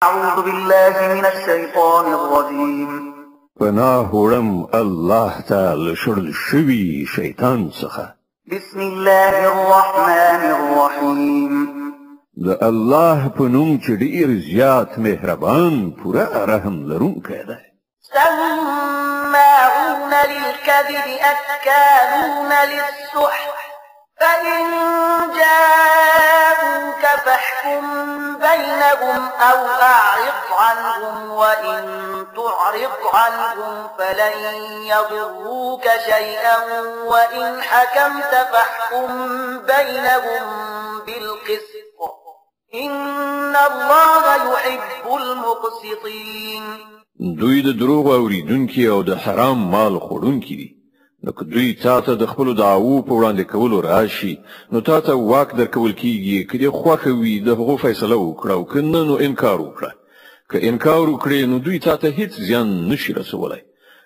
أعوذ بالله من الشيطان الرجيم پناه وړم الله تعالی شړل شوی شیطان څخه. بسم الله الرحمن الرحيم د الله په نوم چې ډیر زیات مهربان پوره رحم لرونکی دی. سماعون للكذب أكالون للسحت فإن جاءوك فاحكم بينهم أو أعرض عنهم وإن تعرض عنهم فلن يضروك شيئا وإن حكمت فاحكم بينهم بالقسط إن الله يحب المقسطين. دوی د دروغ اوریدونکي او د حرام مال خوړونکي دي. نو که دوی تاته د خپلو دعوو په وړاندې کولو راشي نو تاته واک درکول کیږي که دې خوښه وي د هغو فیصله وکړه او که نه نو انکار وکړه. که انکار وکړې نو دوی تاته هیڅ زیان نشي رسولی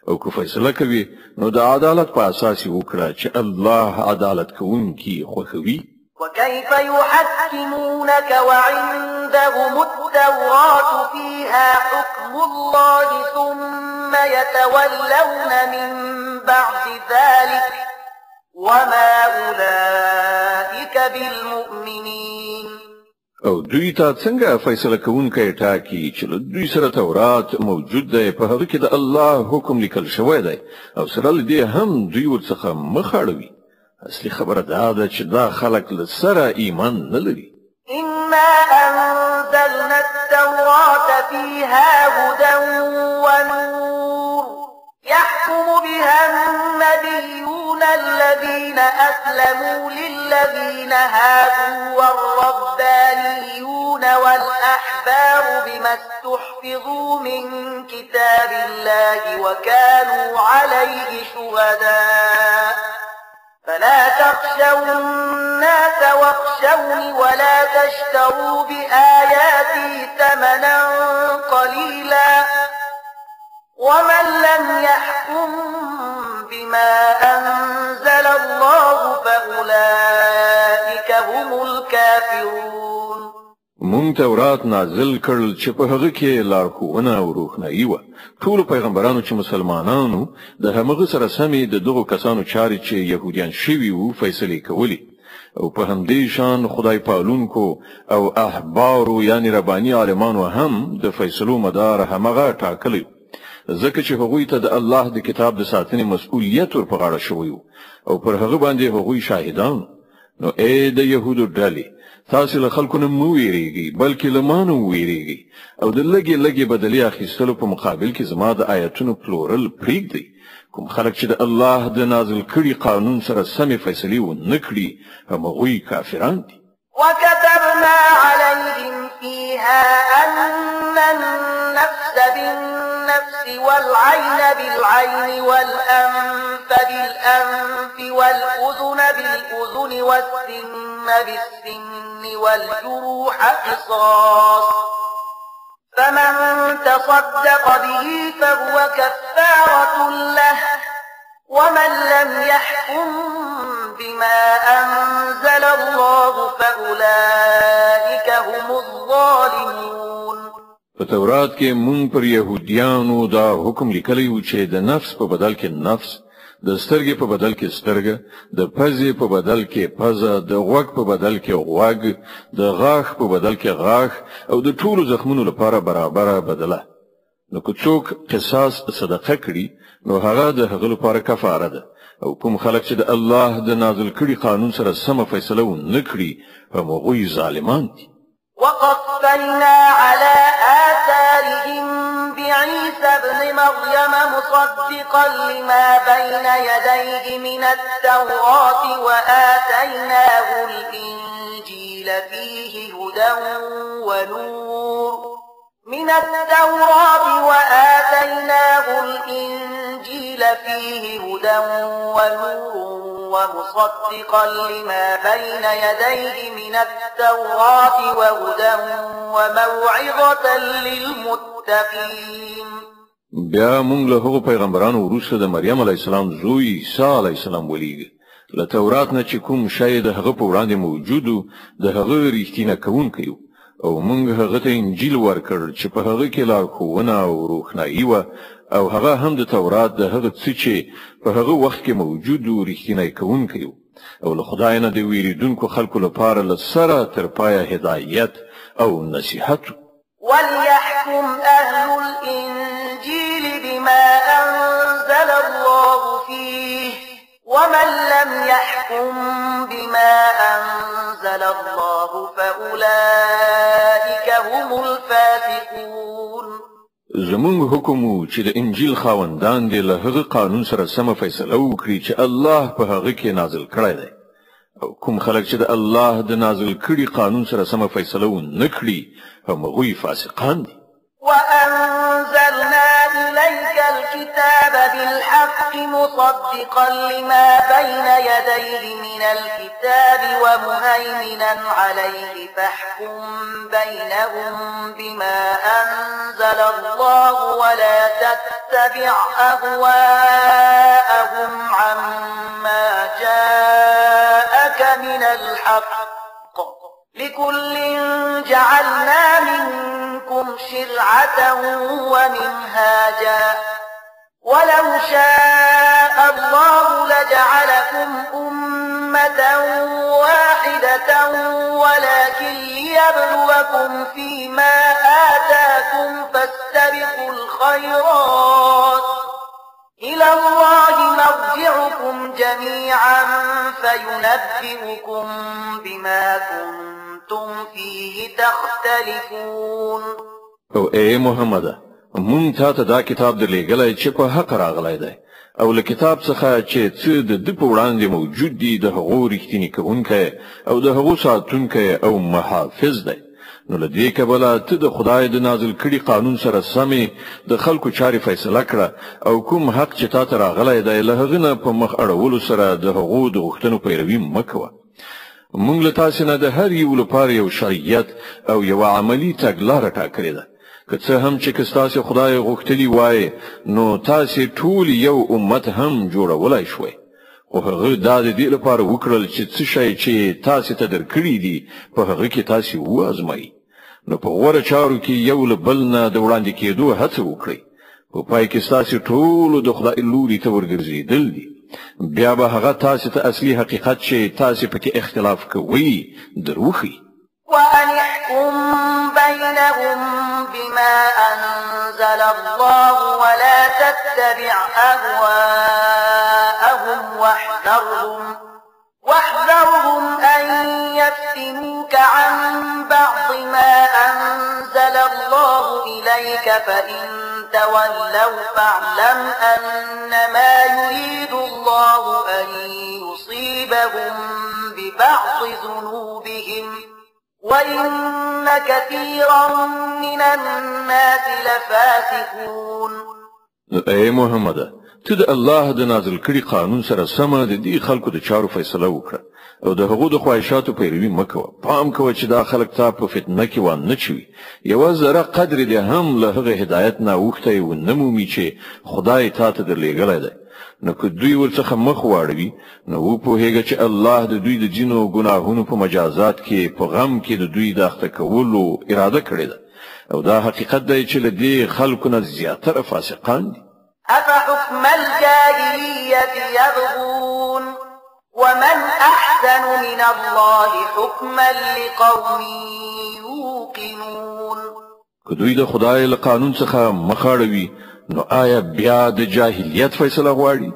او که فیصله کوي نو د عدالت په اساس یې وکړه چې الله عدالت کوونکي خوښوي. وكيف يحكمونك وعندهم التوراة فيها حكم الله ثم يتولون من بعد ذلك وما أولئك بالمؤمنين. او دوی ته څنګه فیصله کوونکی ټاکي چې له دوی سره تورات موجود دی په هغه کې د الله حکم لیکل شوی دی او سره له دې هم دوی ورڅخه مخ اړوي. اصلي خبره دا ده چې دا خلک له سره ایمان نه لري. إنا أنزلنا التوراة فيها هدى ونور يحكم بها النبيون الذين أسلموا للذين هادوا والربانيون والأحبار بما استحفظوا من كتاب الله وكانوا عليه شهداء فلا تخشوا الناس واخشوني ولا تشتروا بآياتي ثمنا قليلا ومن لم يحكم بما أنزل الله فأولئك هم الكافرون. مونږ تورات نازل کړل چې په هغه کې لارښوونه او روښنايي وه. ټولو پیغمبرانو چې مسلمانانو د همغه سره سمې د دغو کسانو چارې چې يهوديان شوي وو فیصلې کولې او په همدې شان خدای پالونکو او احبارو یعنی رباني عالمانو هم د فیصلو مدار همغه ټاکلی ځکه چې هغوی ته د الله د کتاب د ساتنې مسؤلیت ور په غاړه شوی او پر هغه باندې هغوی شاهدان. نو اے د يهودو ډلې تاسو له خلکو نه مو ویریږئ بلکې له ما نه ویریږئ او د لږې لږې بدلې اخیستلو په مقابل کې زما د آیتونو پلورل پرېږدئ. کوم خلک چې د الله د نازل کړي قانون سره سمې فیصلې ونه کړي همغوی کافران دي. وكتبنا عليهم فيها أن النفس بالنفس والعين بالعين والأنف بالأنف والأذن بالأذن والسن بالسن والجروح قصاص فمن تصدق به فهو كفارة له ومن لم يحكم بما أنزل الله فأولئك هم الظالمون. په تورات کې مونږ پر يهوديانو دا حکم لیکلی و چې د نفس په بدل کې نفس، د سترګې په بدل کې سترګه، د پزې په بدل کې پزه، د غوږ په بدل کې غوږ، د غاښ په بدل کې غاښ او د ټولو زخمونو لپاره برابره بدله. نو که څوک قصاص صدقه کړي نو هغه د هغه لپاره کفاره ده او کوم خلک چې د الله د نازل کړي قانون سره سم فیصله ونه کړي همغوی ظالمان دي. وقفينا على آثارهم بعيسى ابن مريم مصدقا لما بين يديه من التوراة وآتيناه الإنجيل فيه هدى ونور من التوراة وآتيناه الإنجيل فيه هدى ونور ومصدقا لما بين يديه من التوراة وهدى وموعظة للمتقين. بیا مونږ له هغو پیغمبرانو وروسته د مریم علیه السلام زوی عیسی علیه السلام ولیږه. له تورات نه چې کوم شی د هغه په وړاندې موجود و د هغه ریښتینه کوونکی او موږ هغه ته انجیل ورکړ چې په هغه کې لارښوونه او روښنايي وه او هغه هم د تورات د هغه څه چې په هغه وخت کې موجود و رښتینی کوونکی و او له خدای نه د ویریدونکو خلکو لپاره له سره تر پایه هدایت او نصیحت. وليحكم أهل الإنجيل بما أنزل الله فيه ومن لم يحكم بما أنزل الله فأولئك هم الفاسقون. زمونږ حکم و چې د انجیل خاوندان دې له هغه قانون سره سمه فیصله وکړي چې الله په هغه کې نازل کړی دی او کوم خلک چې د الله د نازل کړي قانون سره سمه فیصله ونه کړي هم هغوی فاسقان دي. وأنزلنا إليك الكتاب بالحق مصدقا لما بين يديه من الكتاب ومهيمنا عليه فاحكم بينهم بما أنزل الله ولا تتبع أهواءهم عما جاءك من الحق لكل جعلنا منكم شرعة ومنهاجا ولو شاء الله لجعلكم أمة واحدة ولكن ليبلوكم فيما آتاكم فاستبقوا الخيرات إلى الله مرجعكم جميعا فينبئكم بما كنتم فيه تختلفون. او اے محمد مونږ ته دا کتاب درلېږلی چې په حق راغلی دی او له کتاب څخه چې څه د په وړاندې موجود دي د هغو رښتینی کوونکی او د هغو ساتونکی او محافظ دی. نو له دې کبله ته د خدای د نازل کړي قانون سره سمې د خلکو چارې فیصله کړه او کوم حق چې تا ته راغلی دی له هغه نه په مخ اړولو سره د هغو د غوښتنو پیروي مه کوه. موږ له تاسې نه د هر یو لپاره یو شریعت او یو عملي تګلاره ټاکلې ده. که څه هم چې ستاسې خدای غوښتلی وای نو تاسې ټول یو امت هم جوړولای شوئ خو هغه دا د دې لپاره وکړل چې څه شی چې تاسې ته درکړي دي په هغه کې تاسې وازمایي. نو په غوره چارو کې یو له بل نه د وړاندې کېدو هڅه وکړئ. په پای کې ستاسې ټولو د خدای لوري ته ورګرځېدل دي. بیا به هغه تاسې ته اصلي حقیقت چې تاسې پکې اختلاف کوئ دروخي. وأن احكم بينهم بما أنزل الله ولا تتبع أهواءهم واحذرهم أن يفتنوك عن بعض ما أنزل الله إليك فإن تولوا فاعلم أنما يريد الله أن يصيبهم ببعض ذنوبهم وَإِنَّ كَثِيرًا مِنَ النَّاسِ لَفَاسِقُونَ. اے محمد ته د الله د نازل کړي قانون سره سم د دې خلکو د چارو فیصله وکړه او د هغو د خواهشاتو پیروي مکوه. پام کوه چې دا خلک تا په فتنه کې وانه چوي. یو ذره قدر دې هم له هغه هدایت نه وخته و نمومي چې خدای تا ته درلېږلی دی. نو که دوی ورڅخه مخ واړوي نو وپوهیږه چې الله د دوی د جنو ګناهونو په مجازات کې په غم کې د دوی د اخته کولو اراده کړې ده او دا حقیقت دی چې له دې خلکو نه زیاتره فاسقان دي. أفحكم الجاهلية يبغون ومن أحسن من الله حكما لقوم يوقنون. که دوی د خدای له قانون څخه مخ اړوي نو آیا بیا د جاهلیت فیصله غواړي؟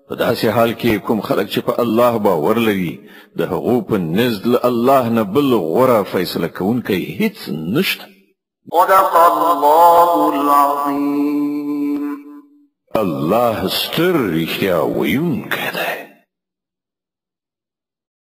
په داسې حال کې کوم خلک چې په الله باور لري د هغو په نزد له الله نه بل غوره فیصله کوونکی هیڅ نشته. صدق الله العظیم. الله ستر رښتیا ویونکی دی.